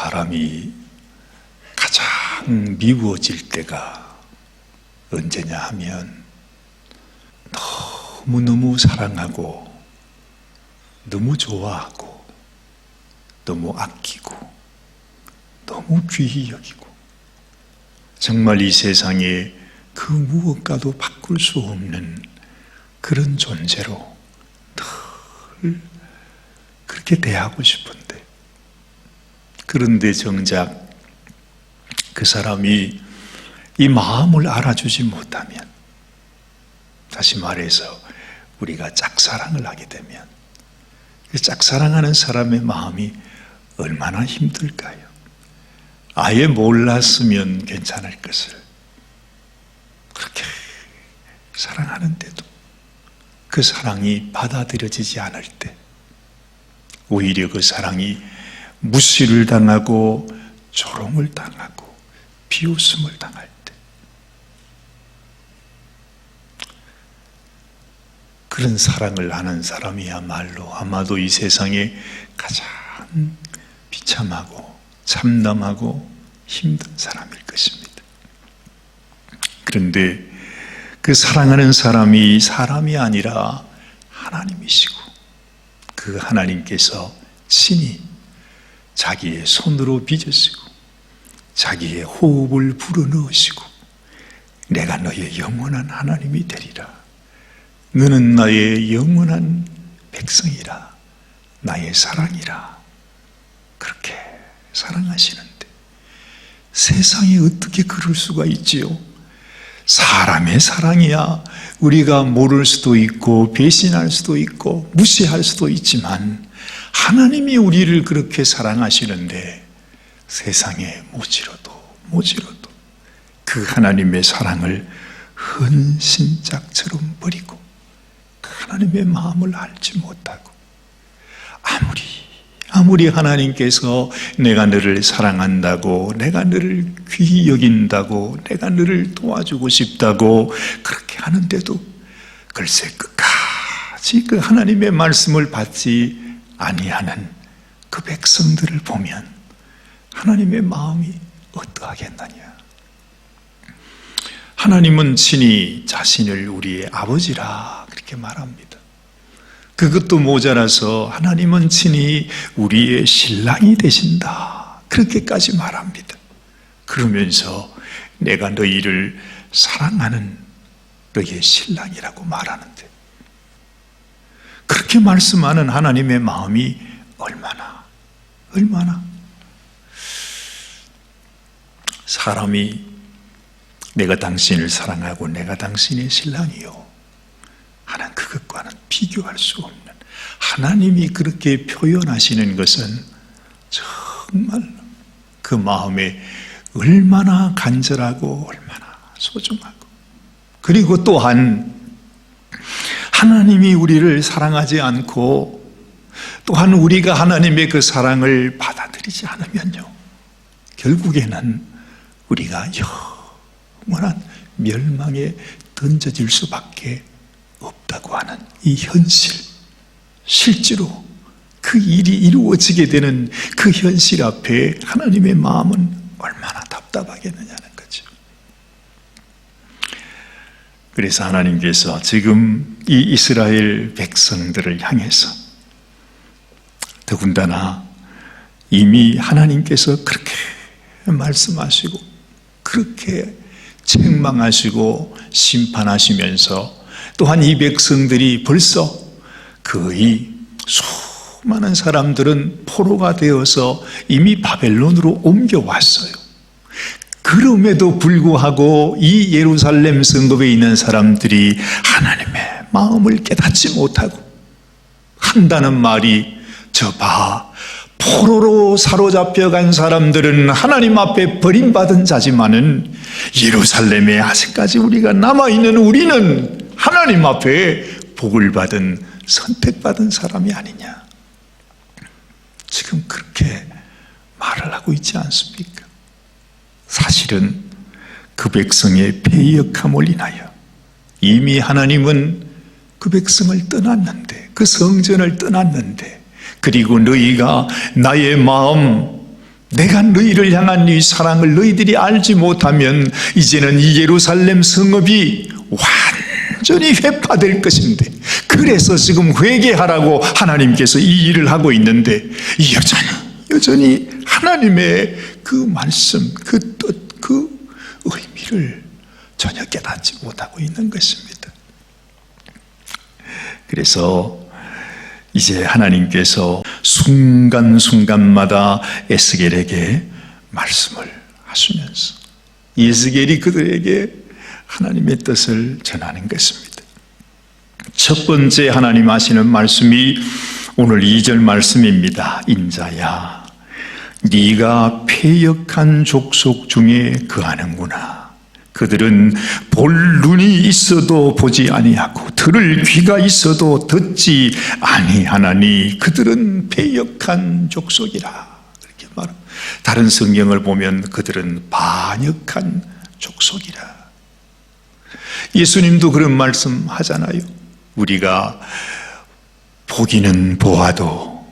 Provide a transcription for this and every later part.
사람이 가장 미워질 때가 언제냐 하면 너무너무 사랑하고 너무 좋아하고 너무 아끼고 너무 귀히 여기고 정말 이 세상에 그 무엇과도 바꿀 수 없는 그런 존재로 늘 그렇게 대하고 싶은데, 그런데 정작 그 사람이 이 마음을 알아주지 못하면, 다시 말해서 우리가 짝사랑을 하게 되면 그 짝사랑하는 사람의 마음이 얼마나 힘들까요? 아예 몰랐으면 괜찮을 것을 그렇게 사랑하는데도 그 사랑이 받아들여지지 않을 때, 오히려 그 사랑이 무시를 당하고 조롱을 당하고 비웃음을 당할 때, 그런 사랑을 하는 사람이야말로 아마도 이 세상에 가장 비참하고 참담하고 힘든 사람일 것입니다. 그런데 그 사랑하는 사람이 사람이 아니라 하나님이시고, 그 하나님께서 친히 자기의 손으로 빚으시고 자기의 호흡을 불어넣으시고 내가 너의 영원한 하나님이 되리라, 너는 나의 영원한 백성이라, 나의 사랑이라, 그렇게 사랑하시는데 세상에 어떻게 그럴 수가 있지요? 사람의 사랑이야 우리가 모를 수도 있고 배신할 수도 있고 무시할 수도 있지만, 하나님이 우리를 그렇게 사랑하시는데 세상에 모지로도 그 하나님의 사랑을 헌신짝처럼 버리고 그 하나님의 마음을 알지 못하고, 아무리 하나님께서 내가 너를 사랑한다고, 내가 너를 귀히 여긴다고, 내가 너를 도와주고 싶다고 그렇게 하는데도 글쎄 끝까지 그 하나님의 말씀을 받지 아니하는 그 백성들을 보면 하나님의 마음이 어떠하겠느냐. 하나님은 친히 자신을 우리의 아버지라 그렇게 말합니다. 그것도 모자라서 하나님은 친히 우리의 신랑이 되신다 그렇게까지 말합니다. 그러면서 내가 너희를 사랑하는 너희의 신랑이라고 말하는데, 그렇게 말씀하는 하나님의 마음이 얼마나 사람이 내가 당신을 사랑하고 내가 당신의 신랑이요 하는 그것과는 비교할 수 없는, 하나님이 그렇게 표현하시는 것은 정말 그 마음에 얼마나 간절하고 얼마나 소중하고, 그리고 또한 하나님이 우리를 사랑하지 않고 또한 우리가 하나님의 그 사랑을 받아들이지 않으면요, 결국에는 우리가 영원한 멸망에 던져질 수밖에 없다고 하는 이 현실, 실제로 그 일이 이루어지게 되는 그 현실 앞에 하나님의 마음은 얼마나 답답하겠느냐는 거죠. 그래서 하나님께서 지금 이 이스라엘 백성들을 향해서, 더군다나 이미 하나님께서 그렇게 말씀하시고 그렇게 책망하시고 심판하시면서, 또한 이 백성들이 벌써 거의 수많은 사람들은 포로가 되어서 이미 바벨론으로 옮겨왔어요. 그럼에도 불구하고 이 예루살렘 성읍에 있는 사람들이 하나님의 마음을 깨닫지 못하고 한다는 말이, 저 봐, 포로로 사로잡혀간 사람들은 하나님 앞에 버림받은 자지만은 예루살렘에 아직까지 우리가 남아있는 우리는 하나님 앞에 복을 받은 선택받은 사람이 아니냐, 지금 그렇게 말을 하고 있지 않습니까? 사실은 그 백성의 패역함을 인하여 이미 하나님은 그 백성을 떠났는데, 그 성전을 떠났는데, 그리고 너희가 나의 마음, 내가 너희를 향한 이 사랑을 너희들이 알지 못하면 이제는 이 예루살렘 성읍이 완전히 회파될 것인데, 그래서 지금 회개하라고 하나님께서 이 일을 하고 있는데 여전히 하나님의 그 말씀, 그 뜻, 그 의미를 전혀 깨닫지 못하고 있는 것입니다. 그래서 이제 하나님께서 순간순간마다 에스겔에게 말씀을 하시면서 에스겔이 그들에게 하나님의 뜻을 전하는 것입니다. 첫 번째 하나님 하시는 말씀이 오늘 2절 말씀입니다. 인자야, 네가 패역한 족속 중에 거하는구나. 그들은 볼 눈이 있어도 보지 아니하고 들을 귀가 있어도 듣지 아니하나니 그들은 패역한 족속이라. 그렇게 말합니다. 다른 성경을 보면 그들은 반역한 족속이라. 예수님도 그런 말씀 하잖아요. 우리가 보기는 보아도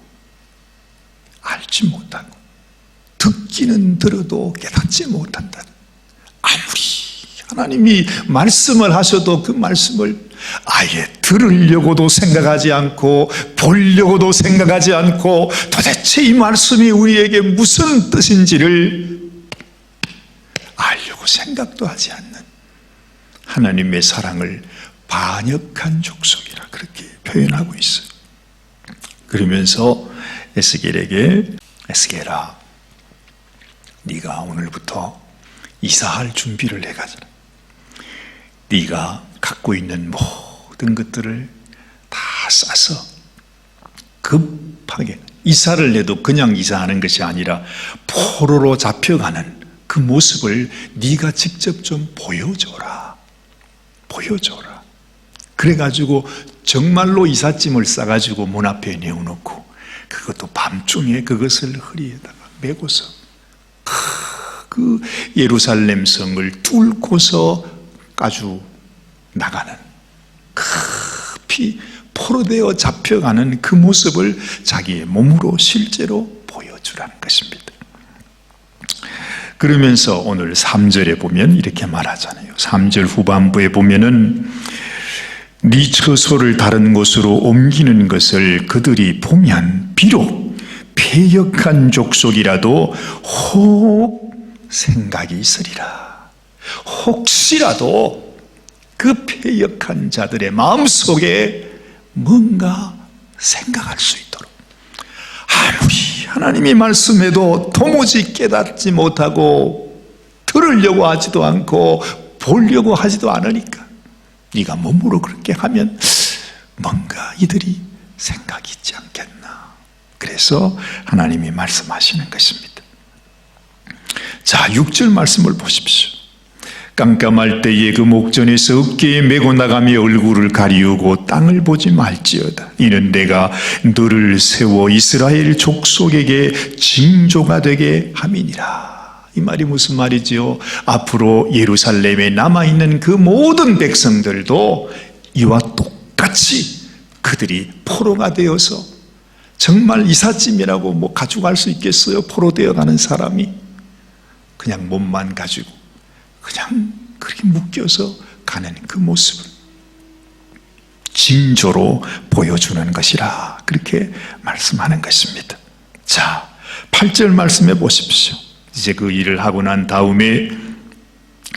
알지 못하고 듣기는 들어도 깨닫지 못한다. 아무리 하나님이 말씀을 하셔도 그 말씀을 아예 들으려고도 생각하지 않고 보려고도 생각하지 않고 도대체 이 말씀이 우리에게 무슨 뜻인지를 알려고 생각도 하지 않는 하나님의 사랑을 반역한 족속이라 그렇게 표현하고 있어요. 그러면서 에스겔에게 에스겔아, 네가 오늘부터 이사할 준비를 해가잖아. 네가 갖고 있는 모든 것들을 다 싸서 급하게 이사를 해도 그냥 이사하는 것이 아니라 포로로 잡혀가는 그 모습을 네가 직접 좀 보여줘라. 그래가지고 정말로 이삿짐을 싸가지고 문 앞에 내어놓고 그것도 밤중에 그것을 허리에다가 메고서 그 예루살렘 성을 뚫고서 까주 나가는, 급히 포로되어 잡혀가는 그 모습을 자기의 몸으로 실제로 보여주라는 것입니다. 그러면서 오늘 3절에 보면 이렇게 말하잖아요. 3절 후반부에 보면은 네 처소를 다른 곳으로 옮기는 것을 그들이 보면 비록 패역한 족속이라도 혹 생각이 있으리라. 혹시라도 그 패역한 자들의 마음속에 뭔가 생각할 수 있도록, 아무리 하나님이 말씀해도 도무지 깨닫지 못하고 들으려고 하지도 않고 보려고 하지도 않으니까 네가 몸으로 그렇게 하면 뭔가 이들이 생각이 있지 않겠나. 그래서 하나님이 말씀하시는 것입니다. 자, 6절 말씀을 보십시오. 깜깜할 때에 그 목전에서 어깨에 메고 나가며 얼굴을 가리우고 땅을 보지 말지어다. 이는 내가 너를 세워 이스라엘 족속에게 징조가 되게 함이니라. 이 말이 무슨 말이지요? 앞으로 예루살렘에 남아있는 그 모든 백성들도 이와 똑같이 그들이 포로가 되어서, 정말 이삿짐이라고 뭐 가져갈 수 있겠어요? 포로되어 가는 사람이 그냥 몸만 가지고 그냥 그렇게 묶여서 가는 그 모습을 징조로 보여주는 것이라 그렇게 말씀하는 것입니다. 자, 8절 말씀해 보십시오. 이제 그 일을 하고 난 다음에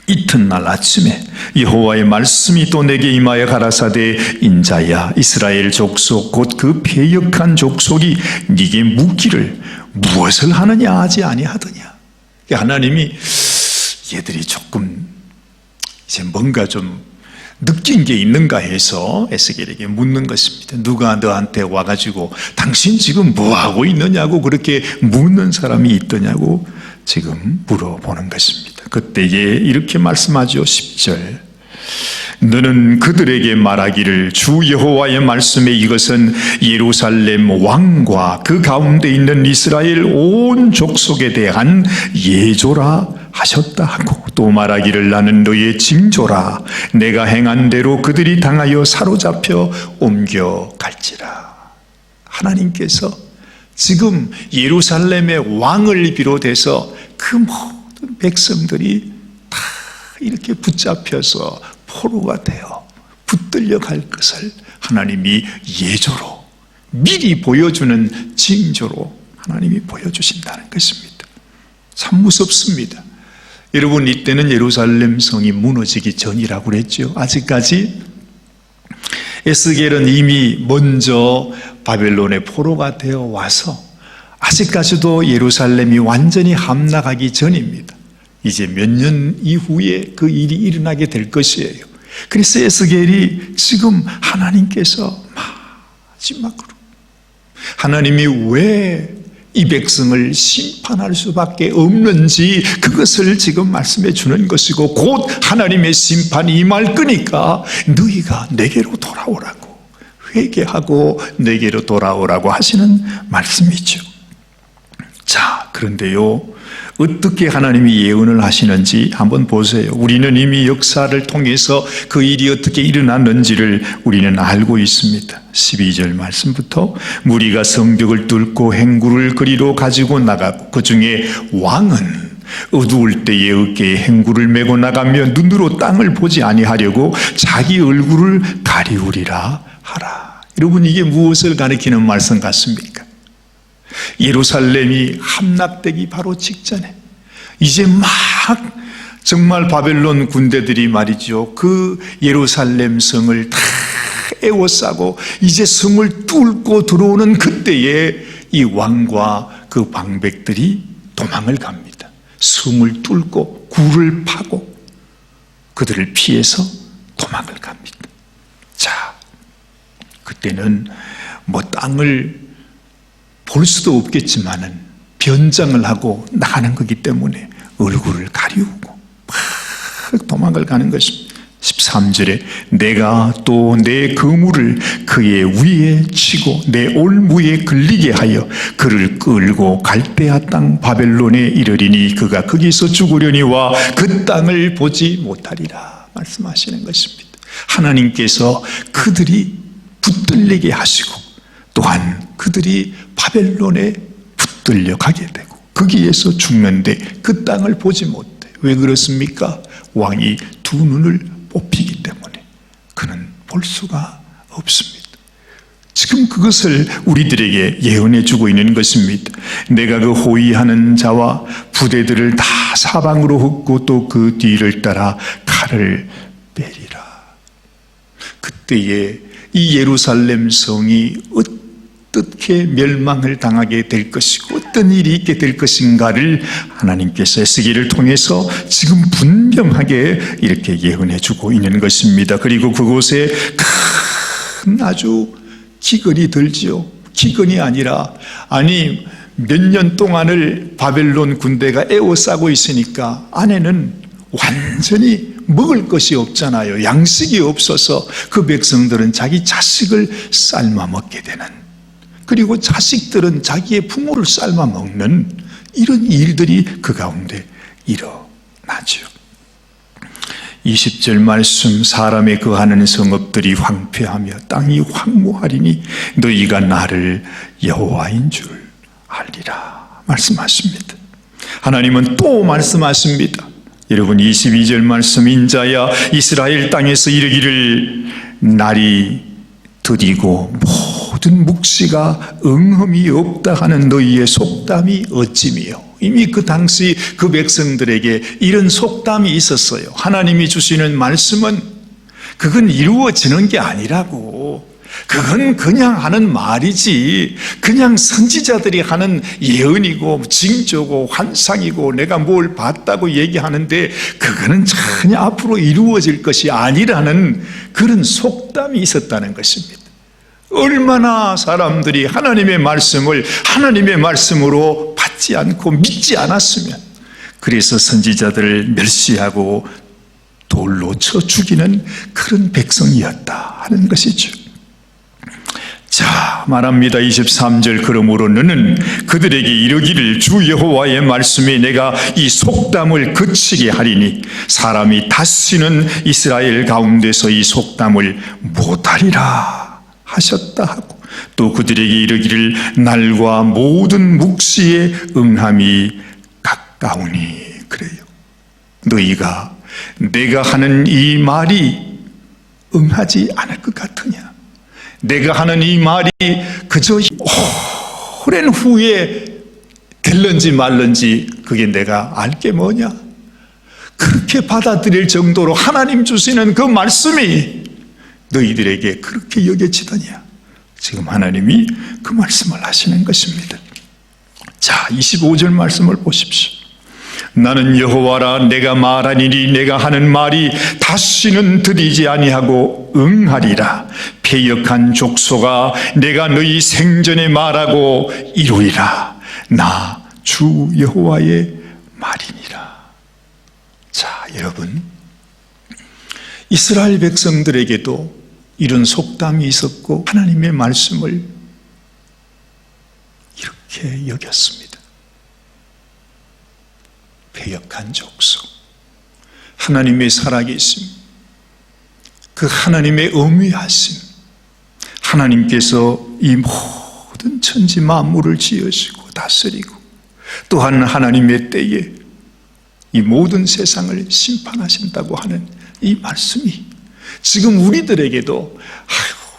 이튿날 아침에 여호와의 말씀이 또 내게 임하여 가라사대, 인자야, 이스라엘 족속 곧 그 패역한 족속이 네게 묻기를 무엇을 하느냐 하지 아니하더냐. 하나님이 얘들이 조금 이제 뭔가 좀 느낀 게 있는가 해서 에스겔에게 묻는 것입니다. 누가 너한테 와가지고 당신 지금 뭐하고 있느냐고 그렇게 묻는 사람이 있더냐고 지금 물어보는 것입니다. 그때에 이렇게 말씀하죠. 10절, 너는 그들에게 말하기를 주 여호와의 말씀에 이것은 예루살렘 왕과 그 가운데 있는 이스라엘 온 족속에 대한 예조라 하셨다 하고, 또 말하기를 나는 너의 징조라. 내가 행한 대로 그들이 당하여 사로잡혀 옮겨갈지라. 하나님께서 지금 예루살렘의 왕을 비롯해서 그 모든 백성들이 다 이렇게 붙잡혀서 포로가 되어 붙들려 갈 것을 하나님이 예조로 미리 보여주는 징조로 하나님이 보여주신다는 것입니다. 참 무섭습니다. 여러분, 이때는 예루살렘 성이 무너지기 전이라고 그랬죠. 아직까지 에스겔은 이미 먼저 바벨론의 포로가 되어 와서 아직까지도 예루살렘이 완전히 함락하기 전입니다. 이제 몇 년 이후에 그 일이 일어나게 될 것이에요. 그래서 에스겔이 지금 하나님께서 마지막으로 하나님이 왜 이 백성을 심판할 수밖에 없는지 그것을 지금 말씀해 주는 것이고, 곧 하나님의 심판이 임할 거니까 너희가 내게로 돌아오라고, 회개하고 내게로 돌아오라고 하시는 말씀이죠. 자, 그런데요, 어떻게 하나님이 예언을 하시는지 한번 보세요. 우리는 이미 역사를 통해서 그 일이 어떻게 일어났는지를 우리는 알고 있습니다. 12절 말씀부터 무리가 성벽을 뚫고 행구를 그리로 가지고 나가고 그 중에 왕은 어두울 때에 어깨에 행구를 메고 나가며 눈으로 땅을 보지 아니하려고 자기 얼굴을 가리우리라 하라. 여러분, 이게 무엇을 가리키는 말씀 같습니까? 예루살렘이 함락되기 바로 직전에 이제 막 정말 바벨론 군대들이 말이죠, 그 예루살렘 성을 다 에워싸고 이제 성을 뚫고 들어오는 그때에 이 왕과 그 방백들이 도망을 갑니다. 성을 뚫고 굴을 파고 그들을 피해서 도망을 갑니다. 자, 그때는 뭐 땅을 볼 수도 없겠지만은 변장을 하고 나가는 거기 때문에 얼굴을 가리우고 막 도망을 가는 것입니다. 13절에 내가 또 내 그물을 그의 위에 치고 내 올무에 걸리게 하여 그를 끌고 갈대아 땅 바벨론에 이르리니 그가 거기서 죽으려니와 그 땅을 보지 못하리라 말씀하시는 것입니다. 하나님께서 그들이 붙들리게 하시고 또한 그들이 바벨론에 붙들려 가게 되고 거기에서 죽는데 그 땅을 보지 못해. 왜 그렇습니까? 왕이 두 눈을 뽑히기 때문에 그는 볼 수가 없습니다. 지금 그것을 우리들에게 예언해 주고 있는 것입니다. 내가 그 호위하는 자와 부대들을 다 사방으로 흩고 또 그 뒤를 따라 칼을 빼리라. 그때에 이 예루살렘 성이 어떻게 멸망을 당하게 될 것이고 어떤 일이 있게 될 것인가를 하나님께서 에스겔을 통해서 지금 분명하게 이렇게 예언해 주고 있는 것입니다. 그리고 그곳에 큰 아주 기근이 들지요. 기근이 아니라 몇 년 동안을 바벨론 군대가 에워싸고 있으니까 안에는 완전히 먹을 것이 없잖아요. 양식이 없어서 그 백성들은 자기 자식을 삶아 먹게 되는, 그리고 자식들은 자기의 부모를 삶아 먹는 이런 일들이 그 가운데 일어나죠. 20절 말씀, 사람의 거하는 성읍들이 황폐하며 땅이 황무하리니 너희가 나를 여호와인 줄 알리라 말씀하십니다. 하나님은 또 말씀하십니다. 여러분, 22절 말씀, 인자야 이스라엘 땅에서 이르기를 날이 드디고 모든 묵시가 응흠이 없다 하는 너희의 속담이 어찌미요. 이미 그 당시 그 백성들에게 이런 속담이 있었어요. 하나님이 주시는 말씀은 그건 이루어지는 게 아니라고, 그건 그냥 하는 말이지, 그냥 선지자들이 하는 예언이고 징조고 환상이고 내가 뭘 봤다고 얘기하는데 그거는 전혀 앞으로 이루어질 것이 아니라는 그런 속담이 있었다는 것입니다. 얼마나 사람들이 하나님의 말씀을 하나님의 말씀으로 받지 않고 믿지 않았으면, 그래서 선지자들을 멸시하고 돌로 쳐 죽이는 그런 백성이었다 하는 것이죠. 자, 말합니다. 23절, 그러므로 너는 그들에게 이르기를 주 여호와의 말씀에 내가 이 속담을 그치게 하리니 사람이 다시는 이스라엘 가운데서 이 속담을 못하리라 하셨다 하고, 또 그들에게 이르기를 날과 모든 묵시에 응함이 가까우니. 그래요. 너희가 내가 하는 이 말이 응하지 않을 것 같으냐? 내가 하는 이 말이 그저 오랜 후에 될런지 말런지 그게 내가 알게 뭐냐? 그렇게 받아들일 정도로 하나님 주시는 그 말씀이 너희들에게 그렇게 여겨지더냐? 지금 하나님이 그 말씀을 하시는 것입니다. 자, 25절 말씀을 보십시오. 나는 여호와라. 내가 말하니니 내가 하는 말이 다시는 들리지 아니하고 응하리라. 패역한 족속아, 내가 너희 생전에 말하고 이루리라. 나 주 여호와의 말이니라. 자, 여러분, 이스라엘 백성들에게도 이런 속담이 있었고 하나님의 말씀을 이렇게 여겼습니다. 패역한 족속, 하나님의 살아계심, 그 하나님의 엄위하심, 하나님께서 이 모든 천지 만물을 지으시고 다스리고 또한 하나님의 때에 이 모든 세상을 심판하신다고 하는 이 말씀이 지금 우리들에게도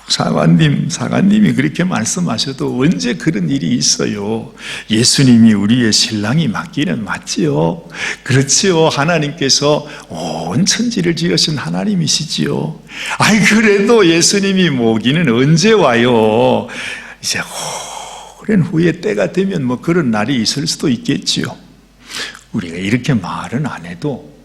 사관님이 그렇게 말씀하셔도 언제 그런 일이 있어요? 예수님이 우리의 신랑이 맞기는 맞지요. 그렇지요. 하나님께서 온 천지를 지으신 하나님이시지요. 그래도 예수님이 모기는 언제 와요? 이제 오랜 후에 때가 되면 뭐 그런 날이 있을 수도 있겠지요. 우리가 이렇게 말은 안 해도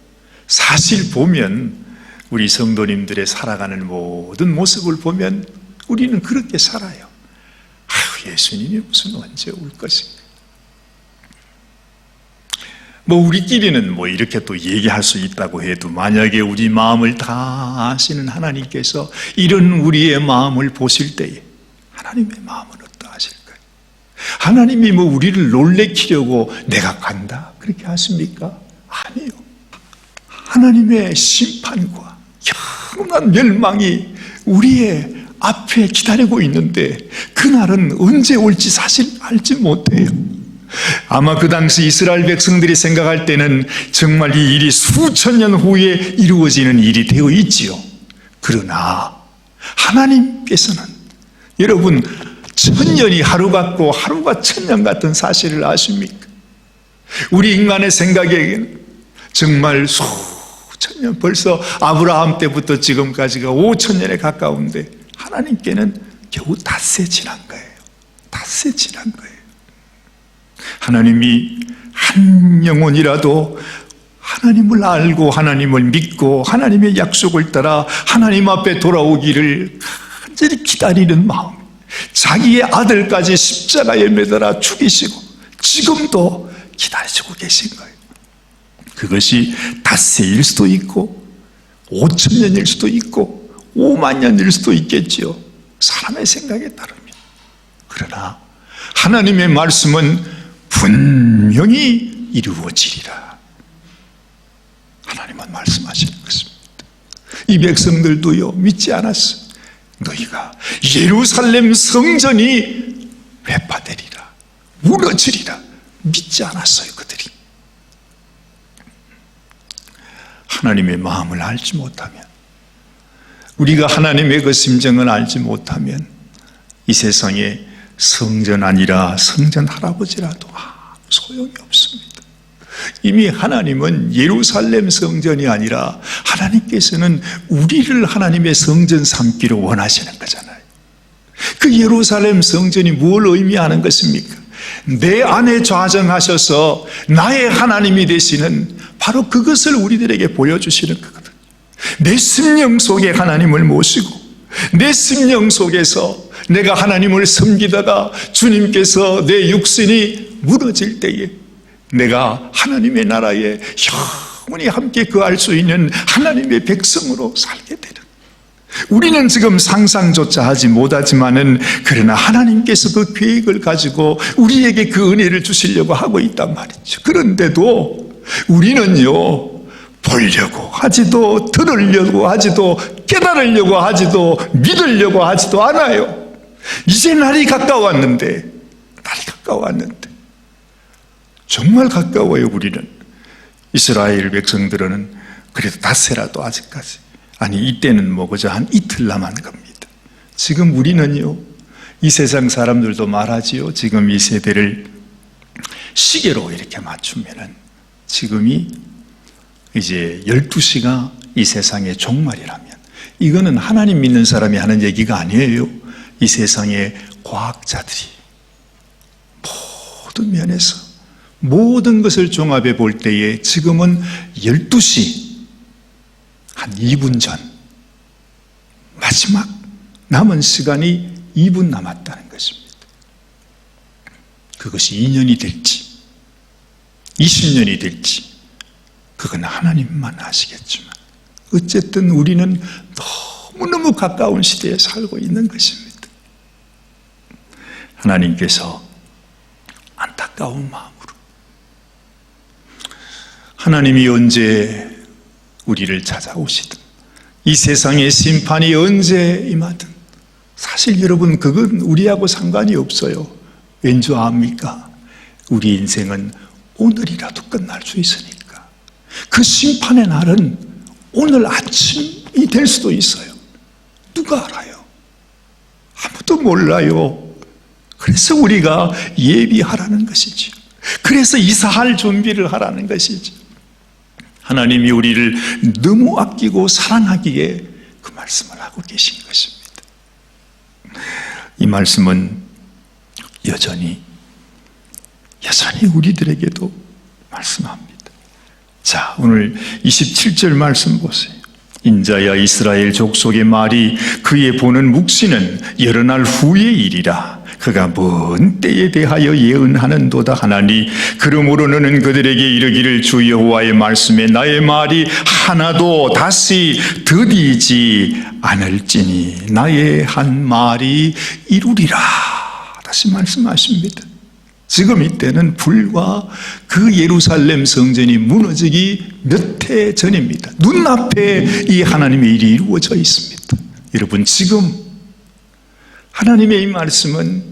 사실 보면 우리 성도님들의 살아가는 모든 모습을 보면 우리는 그렇게 살아요. 예수님이 무슨 언제 올 것인가? 뭐 우리끼리는 뭐 이렇게 또 얘기할 수 있다고 해도 만약에 우리 마음을 다 아시는 하나님께서 이런 우리의 마음을 보실 때에 하나님의 마음은 어떠하실까요? 하나님이 뭐 우리를 놀래키려고 내가 간다 그렇게 하십니까? 아니요. 하나님의 심판과 영원한 멸망이 우리의 앞에 기다리고 있는데 그날은 언제 올지 사실 알지 못해요. 아마 그 당시 이스라엘 백성들이 생각할 때는 정말 이 일이 수천 년 후에 이루어지는 일이 되어 있지요. 그러나 하나님께서는 여러분 천년이 하루 같고 하루가 천년 같은 사실을 아십니까? 우리 인간의 생각에는 정말 수천년, 벌써 아브라함 때부터 지금까지가 5천년에 가까운데 하나님께는 겨우 닷새 지난 거예요. 닷새 지난 거예요. 하나님이 한 영혼이라도 하나님을 알고 하나님을 믿고 하나님의 약속을 따라 하나님 앞에 돌아오기를 간절히 기다리는 마음, 자기의 아들까지 십자가에 매달아 죽이시고 지금도 기다리시고 계신 거예요. 그것이 닷새일 수도 있고 5천년일 수도 있고 5만 년일 수도 있겠지요. 사람의 생각에 따르면. 그러나 하나님의 말씀은 분명히 이루어지리라. 하나님은 말씀하시는 것입니다. 이 백성들도요 믿지 않았어. 너희가 예루살렘 성전이 회파되리라, 무너지리라 믿지 않았어요. 그들이 하나님의 마음을 알지 못하면, 우리가 하나님의 그 심정을 알지 못하면 이 세상에 성전 아니라 성전 할아버지라도 아무 소용이 없습니다. 이미 하나님은 예루살렘 성전이 아니라 하나님께서는 우리를 하나님의 성전 삼기로 원하시는 거잖아요. 그 예루살렘 성전이 뭘 의미하는 것입니까? 내 안에 좌정하셔서 나의 하나님이 되시는 바로 그것을 우리들에게 보여주시는 거거든요. 내 심령 속에 하나님을 모시고 내 심령 속에서 내가 하나님을 섬기다가 주님께서 내 육신이 무너질 때에 내가 하나님의 나라에 영원히 함께 거할 수 있는 하나님의 백성으로 살게 되는, 우리는 지금 상상조차 하지 못하지만은 그러나 하나님께서 그 계획을 가지고 우리에게 그 은혜를 주시려고 하고 있단 말이죠. 그런데도 우리는요 보려고 하지도 들으려고 하지도 깨달으려고 하지도 믿으려고 하지도 않아요. 이제 날이 가까웠는데 정말 가까워요. 우리는 이스라엘 백성들은 그래도 닷새라도 아직까지, 아니 이때는 뭐 그저 한 이틀 남은 겁니다. 지금 우리는요, 이 세상 사람들도 말하지요. 지금 이 세대를 시계로 이렇게 맞추면은 지금이 이제 12시가 이 세상의 종말이라면, 이거는 하나님 믿는 사람이 하는 얘기가 아니에요. 이 세상의 과학자들이 모든 면에서 모든 것을 종합해 볼 때에 지금은 12시 한 2분 전, 마지막 남은 시간이 2분 남았다는 것입니다. 그것이 2년이 될지 20년이 될지 그건 하나님만 아시겠지만, 어쨌든 우리는 너무너무 가까운 시대에 살고 있는 것입니다. 하나님께서 안타까운 마음으로, 하나님이 언제 우리를 찾아오시든, 이 세상의 심판이 언제 임하든, 사실 여러분 그건 우리하고 상관이 없어요. 왠지 압니까? 우리 인생은 오늘이라도 끝날 수 있으니까. 그 심판의 날은 오늘 아침이 될 수도 있어요. 누가 알아요? 아무도 몰라요. 그래서 우리가 예비하라는 것이죠. 그래서 이사할 준비를 하라는 것이죠. 하나님이 우리를 너무 아끼고 사랑하기에 그 말씀을 하고 계신 것입니다. 이 말씀은 여전히 우리들에게도 말씀합니다. 자, 오늘 27절 말씀 보세요. 인자야 이스라엘 족속의 말이 그의 보는 묵시는 여러 날 후의 일이라. 그가 먼 때에 대하여 예언하는도다 하나니, 그러므로 너는 그들에게 이르기를 주 여호와의 말씀에 나의 말이 하나도 다시 더디지 않을지니 나의 한 말이 이루리라. 다시 말씀하십니다. 지금 이때는 불과 그 예루살렘 성전이 무너지기 몇 해 전입니다. 눈앞에 이 하나님의 일이 이루어져 있습니다. 여러분, 지금 하나님의 이 말씀은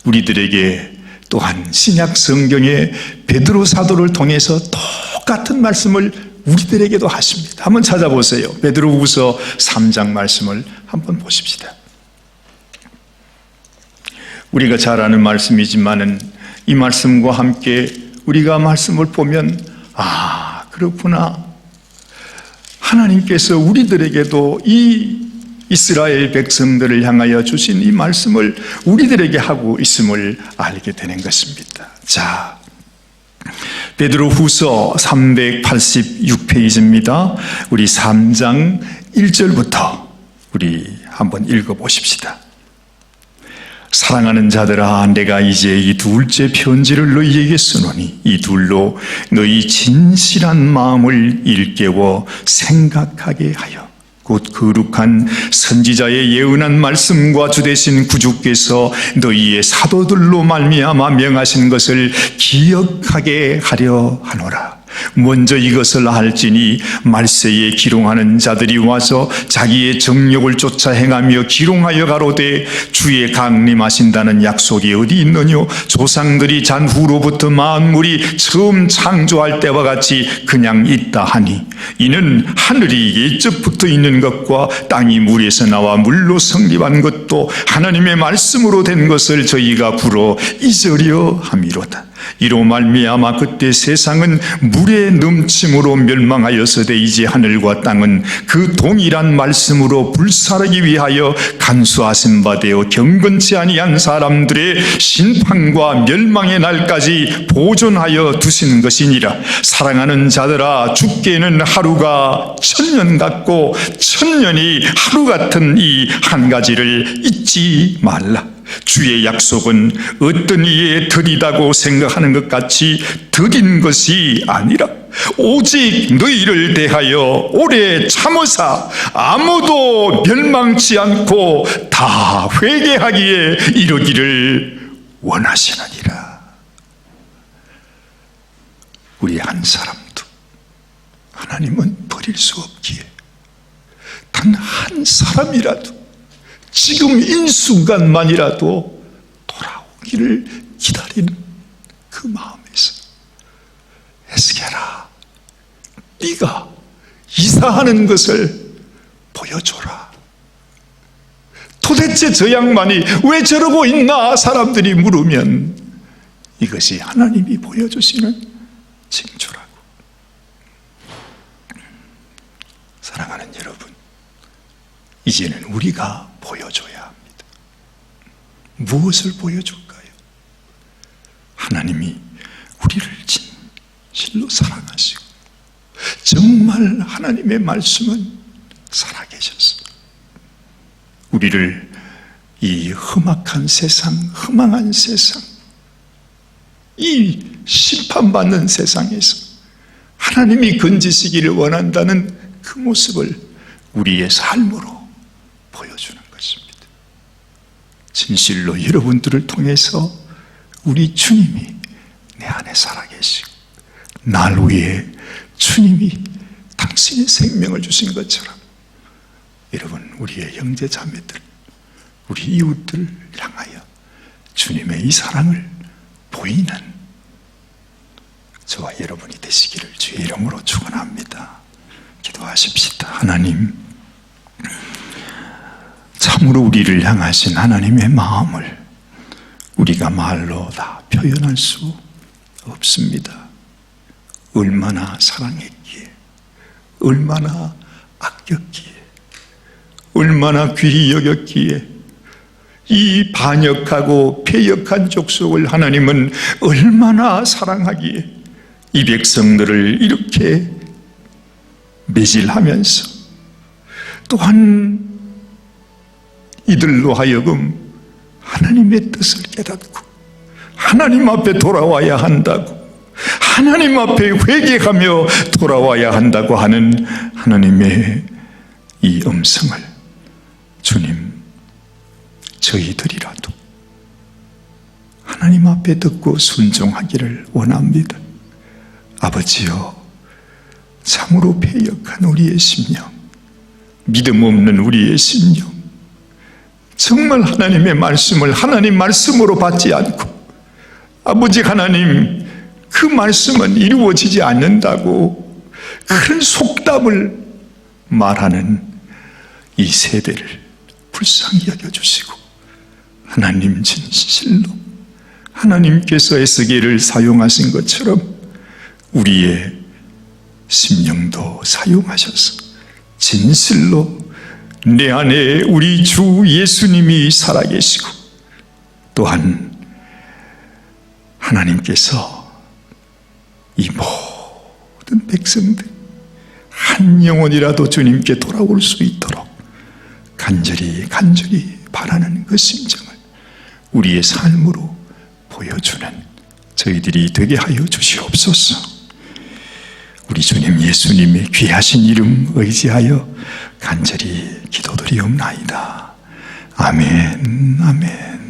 우리들에게 또한 신약 성경의 베드로 사도를 통해서 똑같은 말씀을 우리들에게도 하십니다. 한번 찾아보세요. 베드로후서 3장 말씀을 한번 보십시다. 우리가 잘 아는 말씀이지만은 이 말씀과 함께 우리가 말씀을 보면, 아, 그렇구나. 하나님께서 우리들에게도 이 이스라엘 백성들을 향하여 주신 이 말씀을 우리들에게 하고 있음을 알게 되는 것입니다. 자, 베드로후서 386페이지입니다. 우리 3장 1절부터 우리 한번 읽어보십시다. 사랑하는 자들아, 내가 이제 이 둘째 편지를 너희에게 쓰노니 이 둘로 너희 진실한 마음을 일깨워 생각하게 하여 곧 거룩한 선지자의 예언한 말씀과 주되신 구주께서 너희의 사도들로 말미암아 명하신 것을 기억하게 하려 하노라. 먼저 이것을 알지니 말세에 기롱하는 자들이 와서 자기의 정욕을 쫓아 행하며 기롱하여 가로되 주의 강림하신다는 약속이 어디 있느뇨? 조상들이 잔 후로부터 만물이 처음 창조할 때와 같이 그냥 있다 하니, 이는 하늘이 예적부터 있는 것과 땅이 물에서 나와 물로 성립한 것도 하나님의 말씀으로 된 것을 저희가 불어 잊으려 함이로다. 이로 말미암아 그때 세상은 물의 넘침으로 멸망하였으되 이제 하늘과 땅은 그 동일한 말씀으로 불사르기 위하여 간수하신 바 되어 경건치 아니한 사람들의 심판과 멸망의 날까지 보존하여 두신 것이니라. 사랑하는 자들아, 주께는 하루가 1000년 같고 1000년이 하루 같은 이 한 가지를 잊지 말라. 주의 약속은 어떤 이에 더디다고 생각하는 것 같이 더딘 것이 아니라 오직 너희를 대하여 오래 참으사 아무도 멸망치 않고 다 회개하기에 이르기를 원하시느니라. 우리 한 사람도 하나님은 버릴 수 없기에 단 한 사람이라도 지금 인순간만이라도 돌아오기를 기다리는 그 마음에서 에스겔아, 네가 이사하는 것을 보여줘라. 도대체 저 양반이 왜 저러고 있나 사람들이 물으면 이것이 하나님이 보여주시는 징조라고. 사랑하는 여러분, 이제는 우리가 보여줘야 합니다. 무엇을 보여줄까요? 하나님이 우리를 진실로 사랑하시고 정말 하나님의 말씀은 살아계셨어. 우리를 이 험악한 세상, 허망한 세상, 이 심판받는 세상에서 하나님이 건지시기를 원한다는 그 모습을 우리의 삶으로 보여주는 것입니다. 진실로 여러분들을 통해서 우리 주님이 내 안에 살아계시고 날 위해 주님이 당신의 생명을 주신 것처럼 여러분, 우리의 형제 자매들, 우리 이웃들을 향하여 주님의 이 사랑을 보이는 저와 여러분이 되시기를 주의 이름으로 축원합니다. 기도하십시다. 하나님, 참으로 우리를 향하신 하나님의 마음을 우리가 말로 다 표현할 수 없습니다. 얼마나 사랑했기에, 얼마나 아꼈기에, 얼마나 귀히 여겼기에, 이 반역하고 패역한 족속을 하나님은 얼마나 사랑하기에 이 백성들을 이렇게 매질하면서 또한 이들로 하여금 하나님의 뜻을 깨닫고 하나님 앞에 돌아와야 한다고, 하나님 앞에 회개하며 돌아와야 한다고 하는 하나님의 이 음성을 주님, 저희들이라도 하나님 앞에 듣고 순종하기를 원합니다. 아버지여, 참으로 패역한 우리의 심령, 믿음 없는 우리의 심령, 정말 하나님의 말씀을 하나님 말씀으로 받지 않고 아버지 하나님, 그 말씀은 이루어지지 않는다고 그런 속담을 말하는 이 세대를 불쌍히 여겨주시고 하나님 진실로 하나님께서 에스겔을 사용하신 것처럼 우리의 심령도 사용하셔서 진실로 내 안에 우리 주 예수님이 살아계시고 또한 하나님께서 이 모든 백성들 한 영혼이라도 주님께 돌아올 수 있도록 간절히 바라는 그 심정을 우리의 삶으로 보여주는 저희들이 되게 하여 주시옵소서. 우리 주님 예수님의 귀하신 이름 의지하여 간절히 기도드리옵나이다. 아멘, 아멘.